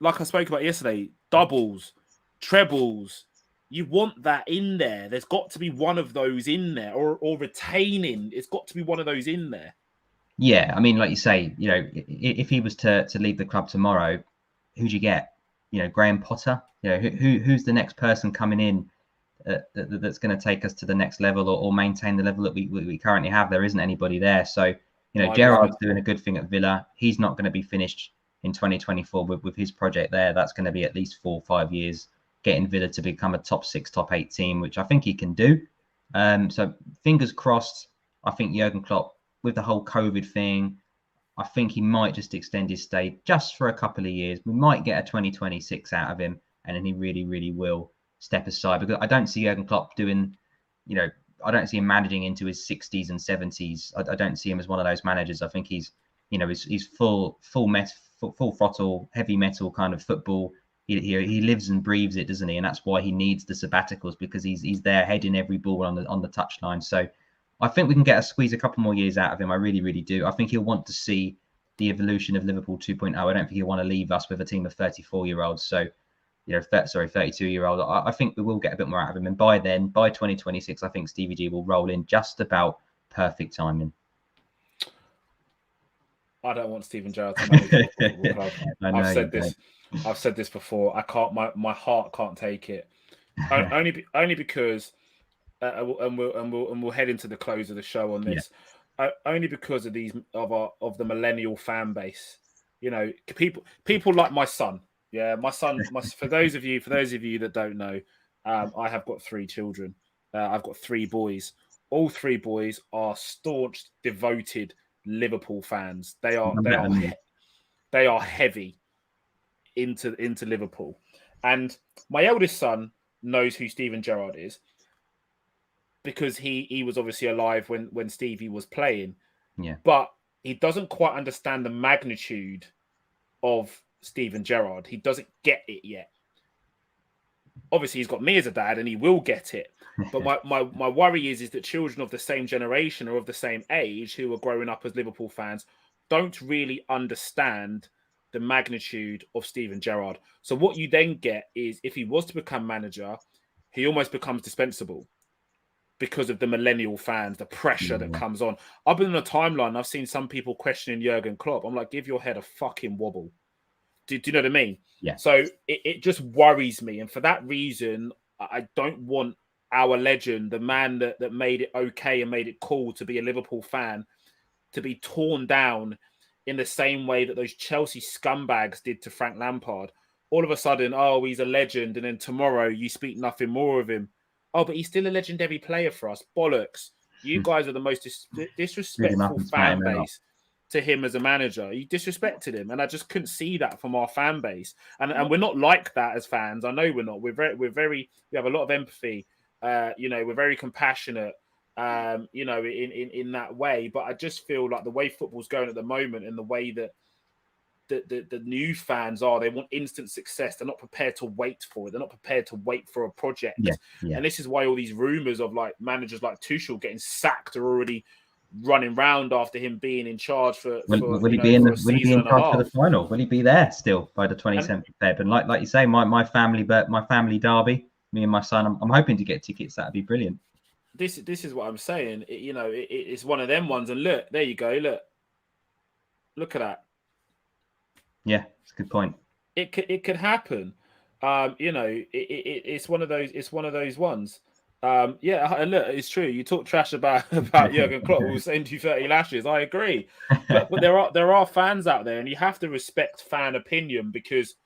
like I spoke about yesterday, doubles, trebles, you want that in there. There's got to be one of those in there, or retaining. It's got to be one of those in there. Yeah, I mean, like you say, if he was to leave the club tomorrow, who'd you get? Graham Potter. Who's the next person coming in that's going to take us to the next level or maintain the level that we currently have? There isn't anybody there. So Gerrard's doing a good thing at Villa. He's not going to be finished in 2024 with his project there. That's going to be at least 4 or 5 years. Getting Villa to become a top 6, top 8 team, which I think he can do. So fingers crossed. I think Jurgen Klopp, with the whole COVID thing, I think he might just extend his stay just for a couple of years. We might get a 2026 out of him, and then he really, really will step aside. Because I don't see Jurgen Klopp doing, I don't see him managing into his 60s and 70s. I don't see him as one of those managers. I think he's full throttle, heavy metal kind of football. He lives and breathes it, doesn't he? And that's why he needs the sabbaticals, because he's there heading every ball on the touchline. So I think we can squeeze a couple more years out of him. I really, really do. I think he'll want to see the evolution of Liverpool 2.0. I don't think he'll want to leave us with a team of 34-year-olds. So, 32-year-old. I think we will get a bit more out of him. And by then, by 2026, I think Stevie G will roll in just about perfect timing. I don't want Steven Gerrard to manage the football club. I've said this before. I can't. My heart can't take it. Only because, and we'll head into the close of the show on this. Yeah. Only because of of the millennial fan base. People like my son. Yeah, my son. For those of you that don't know, I have got 3 children. I've got 3 boys. All 3 boys are staunch, devoted Liverpool fans. They are heavy into Liverpool. And my eldest son knows who Steven Gerrard is, because he was obviously alive when Stevie was playing. Yeah. But he doesn't quite understand the magnitude of Steven Gerrard. He doesn't get it yet. Obviously, he's got me as a dad, and he will get it. But my worry is that children of the same generation or of the same age who are growing up as Liverpool fans don't really understand the magnitude of Steven Gerrard. So what you then get is, if he was to become manager, he almost becomes dispensable because of the millennial fans, the pressure that comes on. I've been on a timeline, I've seen some people questioning Jurgen Klopp. I'm like, give your head a fucking wobble. Do you know what I mean? Yeah. So it just worries me. And for that reason, I don't want our legend, the man that made it okay and made it cool to be a Liverpool fan, to be torn down in the same way that those Chelsea scumbags did to Frank Lampard. All of a sudden, oh, he's a legend. And then tomorrow you speak nothing more of him. Oh, but he's still a legendary player for us. Bollocks. You guys are the most disrespectful fan base to him as a manager. You disrespected him, and I just couldn't see that from our fan base. And we're not like that as fans. I know we're not. We have a lot of empathy. We're very compassionate. In that way. But I just feel like the way football's going at the moment, and the way that the new fans are, they want instant success. They're not prepared to wait for it. They're not prepared to wait for a project. Yeah. And this is why all these rumors of like managers like Tuchel getting sacked are already running round after him being in charge for will he be in charge for the final? Will he be there still by the 27th of Feb? And like you say, my family derby, me and my son, I'm hoping to get tickets. That'd be brilliant. This is what I'm saying. It's one of them ones. And look, there you go. Look at that. Yeah, it's a good point. It could happen. It's one of those. It's one of those ones. And look, it's true. You talk trash about Jurgen Klopp. We'll send you 30 lashes. I agree. But there are fans out there, and you have to respect fan opinion, because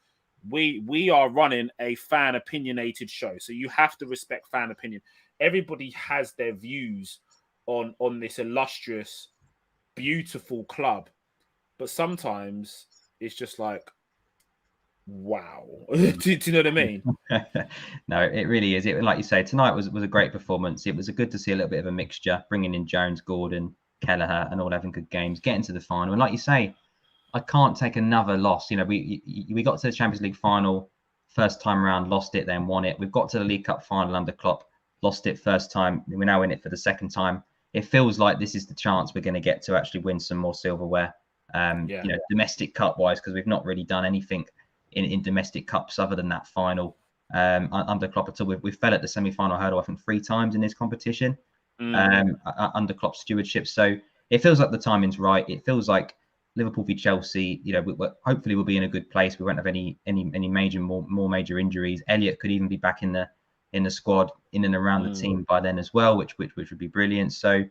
we are running a fan opinionated show. So you have to respect fan opinion. Everybody has their views on this illustrious, beautiful club, but sometimes it's just like, wow. do you know what I mean? No, it really is. It, like you say, tonight was a great performance. It was good to see a little bit of a mixture, bringing in Jones, Gordon, Kelleher, and all having good games, getting to the final. And like you say, I can't take another loss. We got to the Champions League final first time around, lost it, then won it. We've got to the League Cup final under Klopp, lost it first time. We're now in it for the second time. It feels like this is the chance we're going to get to actually win some more silverware. Domestic cup wise, because we've not really done anything in domestic cups other than that final under Klopp at all. We fell at the semi-final hurdle, I think, 3 times in this competition under Klopp's stewardship. So it feels like the timing's right. It feels like Liverpool v Chelsea, hopefully we'll be in a good place. We won't have any more major injuries. Elliott could even be back in the squad, in and around the team by then as well, which would be brilliant. So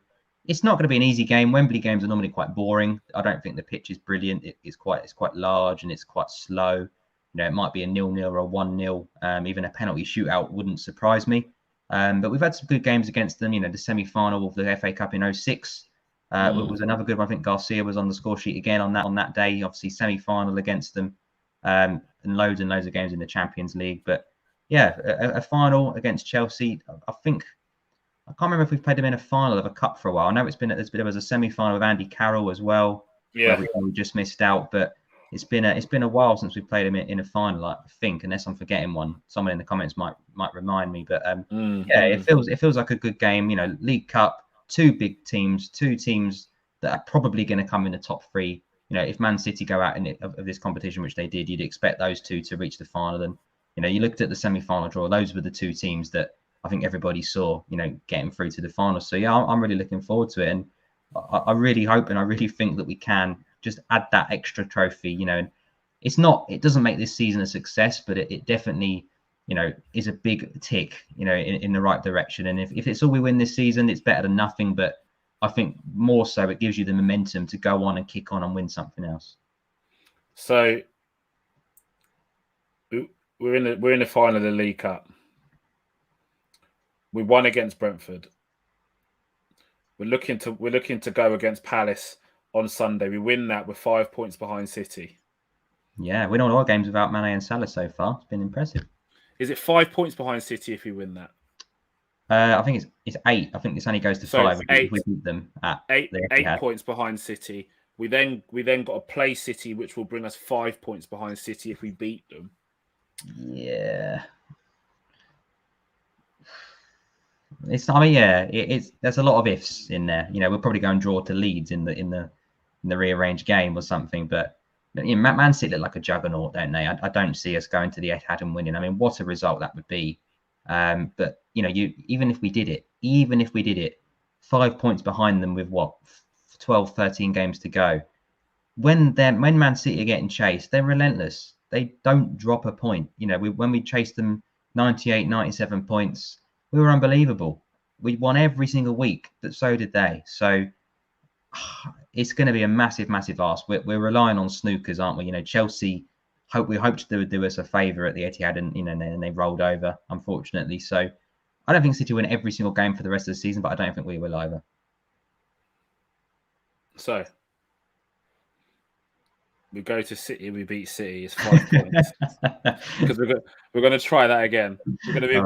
it's not going to be an easy game. Wembley games are normally quite boring. I don't think the pitch is brilliant. It's quite large and it's quite slow. It might be a 0-0 or a 1-0. Even a penalty shootout wouldn't surprise me. But we've had some good games against them. The semi-final of the FA Cup in 2006 was another good one. I think Garcia was on the score sheet again on that day. Obviously, semi-final against them, and loads of games in the Champions League. But yeah, a final against Chelsea. I think I can't remember if we've played them in a final of a cup for a while. I know there was a semi-final with Andy Carroll as well, where we just missed out. But it's been a while since we played them in a final. I think, unless I'm forgetting one. Someone in the comments might remind me. But yeah, it feels like a good game. You know, League Cup, two big teams, two teams that are probably going to come in the top three. You know, if Man City go out of this competition, which they did, you'd expect those two to reach the final. And you know, you looked at the semi-final draw; those were the two teams that I think everybody saw, you know, getting through to the final. So yeah, I'm really looking forward to it, and I really hope and I really think that we can just add that extra trophy. You know, and it doesn't make this season a success, but it definitely, you know, is a big tick, you know, in the right direction. And if it's all we win this season, it's better than nothing. But I think more so, it gives you the momentum to go on and kick on and win something else. So we're in the final of the League Cup. We won against Brentford. We're looking to go against Palace on Sunday. We win that. We're 5 points behind City. Yeah, we don't all our games without Mane and Salah so far. It's been impressive. Is it 5 points behind City if we win that? I think it's 8. I think this only goes to 5 if we beat them at 8 points behind City. We then got to play City, which will bring us 5 points behind City if we beat them. Yeah. There's a lot of ifs in there. You know, we'll probably go and draw to Leeds in the rearranged game or something. But you know, Man City look like a juggernaut, don't they? I don't see us going to the Etihad and winning. I mean, what a result that would be. But you know, even if we did it, 5 points behind them with 12, 13 games to go. When Man City are getting chased, they're relentless. They don't drop a point. You know, when we chased them 98, 97 points. We were unbelievable. We won every single week, but so did they. So it's going to be a massive, massive ask. We're relying on snookers, aren't we? You know, Chelsea we hoped they would do us a favour at the Etihad, and you know, and they rolled over, unfortunately. So I don't think City win every single game for the rest of the season, but I don't think we will either. So we go to City, we beat City. It's 5 points because we're going to try that again. We're going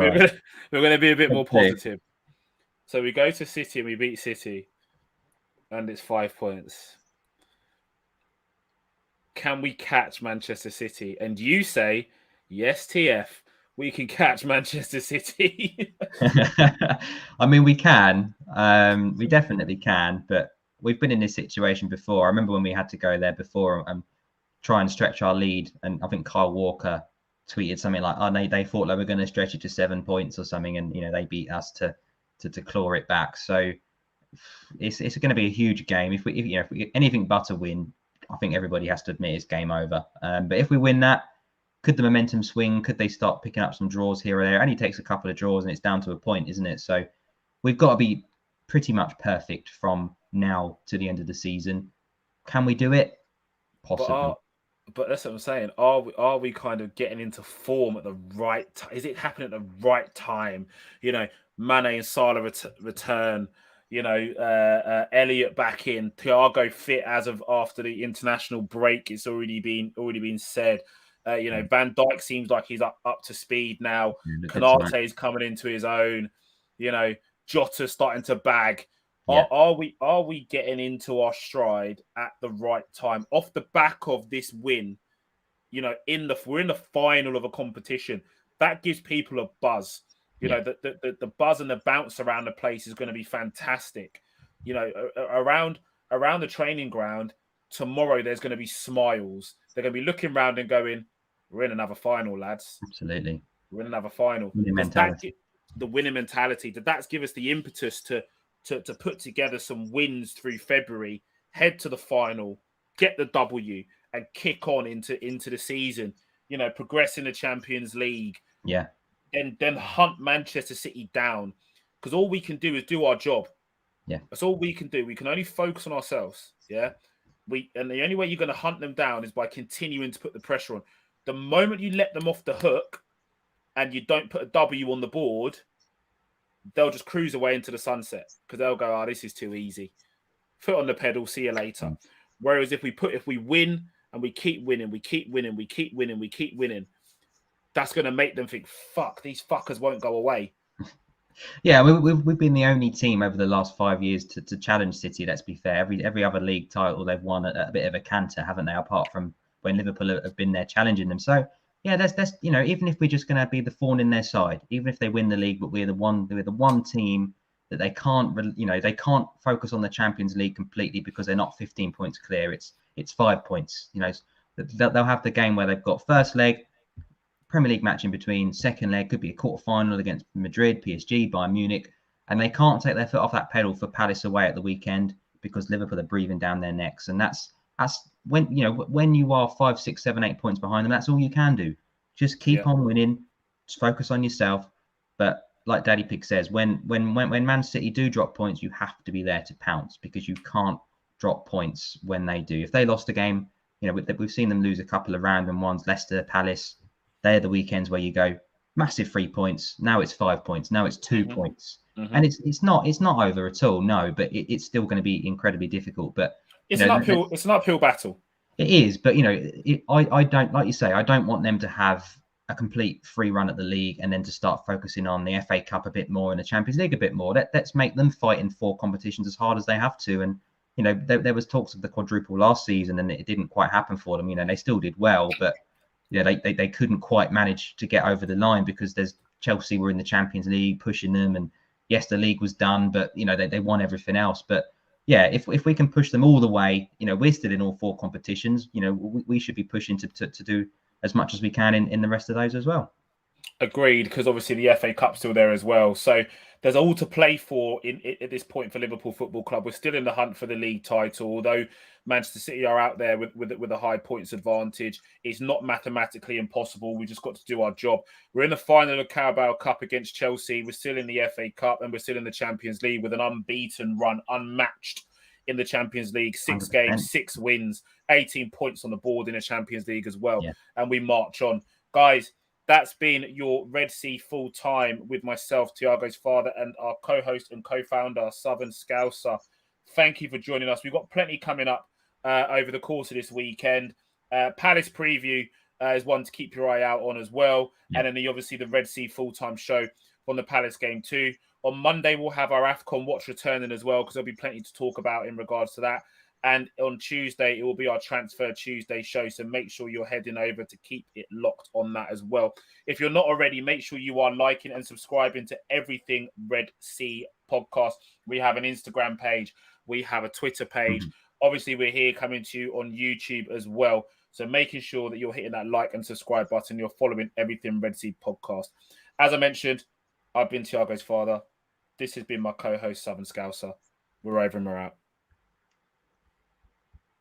to be a bit more positive. So we go to City and we beat City, and it's 5 points. Can we catch Manchester City? And you say, yes, TF, we can catch Manchester City. I mean, we can. We definitely can, but we've been in this situation before. I remember when we had to go there before and try and stretch our lead, and I think Kyle Walker tweeted something like, "Oh, they thought they were going to stretch it to 7 points or something," and you know, they beat us to claw it back. So it's going to be a huge game. If we anything but a win, I think everybody has to admit it's game over. But if we win that, could the momentum swing? Could they start picking up some draws here or there? It only takes a couple of draws and it's down to a point, isn't it? So we've got to be pretty much perfect from now to the end of the season. Can we do it? Possibly. But that's what I'm saying. Are we kind of getting into form at the right time? Is it happening at the right time? You know, Mane and Salah return. You know, Elliott back in, Thiago fit as of after the international break. It's already been said. You know, Van Dijk seems like he's up to speed now. Konate is coming into his own. You know, Jota's starting to bag. Yeah. Are we getting into our stride at the right time off the back of this win? You know, we're in the final of a competition that gives people a buzz. You know, the buzz and the bounce around the place is going to be fantastic. You know, around the training ground tomorrow, there's going to be smiles. They're going to be looking around and going, "We're in another final, lads. Absolutely, we're in another final." The winning mentality. That give us the impetus to put together some wins through February, head to the final, get the W, and kick on into the season. You know, progress in the Champions League. Yeah. Then hunt Manchester City down, because all we can do is do our job. Yeah, that's all we can do. We can only focus on ourselves. Yeah, and the only way you're going to hunt them down is by continuing to put the pressure on. The moment you let them off the hook, and you don't put a W on the board, they'll just cruise away into the sunset because they'll go, "Oh, this is too easy. Foot on the pedal. See you later." Whereas if we win and we keep winning, that's going to make them think, "Fuck, these fuckers won't go away." Yeah, we've been the only team over the last 5 years to challenge City. Let's be fair. Every other league title they've won at a bit of a canter, haven't they? Apart from when Liverpool have been there challenging them. So yeah, that's even if we're just going to be the thorn in their side, even if they win the league, but we're the one team that they can't they can't focus on the Champions League completely because they're not 15 points clear. It's 5 points. They'll have the game where they've got first leg, Premier League match in between, second leg could be a quarter final against Madrid, PSG, Bayern Munich, and they can't take their foot off that pedal for Palace away at the weekend because Liverpool are breathing down their necks, and that's when you are 5, 6, 7, 8 points behind them. That's all you can do. Just keep on winning. Just focus on yourself. But like Daddy Pig says, when Man City do drop points, you have to be there to pounce because you can't drop points when they do. If they lost a game, we've seen them lose a couple of random ones. Leicester, Palace. They're the weekends where you go massive 3 points. Now it's 5 points. Now it's 2 points, and it's not over at all. No, but it's still going to be incredibly difficult. But it's an uphill battle. It is, but I don't, like you say, I don't want them to have a complete free run at the league and then to start focusing on the FA Cup a bit more and the Champions League a bit more. Let's make them fight in 4 competitions as hard as they have to. And there was talks of the quadruple last season, and it didn't quite happen for them. They still did well, but they couldn't quite manage to get over the line because Chelsea were in the Champions League pushing them, and yes, the league was done, but they won everything else. But yeah, if we can push them all the way, we're still in all 4 competitions. We should be pushing to do as much as we can in the rest of those as well. Agreed, because obviously the FA Cup's still there as well. So there's all to play for at this point for Liverpool Football Club. We're still in the hunt for the league title, although Manchester City are out there with a high points advantage. It's not mathematically impossible. We just got to do our job. We're in the final of Carabao Cup against Chelsea. We're still in the FA Cup, and we're still in the Champions League with an unbeaten run, unmatched in the Champions League. 6 games, 6 wins, 18 points on the board in the Champions League as well. Yeah. And we march on. Guys, that's been your Red Sea Full Time with myself, Thiago's father, and our co-host and co-founder, Southern Scouser. Thank you for joining us. We've got plenty coming up over the course of this weekend. Palace preview is one to keep your eye out on as well. Yeah. And then obviously the Red Sea Full Time show on the Palace game too. On Monday, we'll have our AFCON watch returning as well, because there'll be plenty to talk about in regards to that. And on Tuesday, it will be our Transfer Tuesday show. So make sure you're heading over to keep it locked on that as well. If you're not already, make sure you are liking and subscribing to everything Red Sea Podcast. We have an Instagram page. We have a Twitter page. Obviously, we're here coming to you on YouTube as well. So making sure that you're hitting that like and subscribe button. You're following everything Red Sea Podcast. As I mentioned, I've been Thiago's father. This has been my co-host, Southern Scouser. We're over and we're out.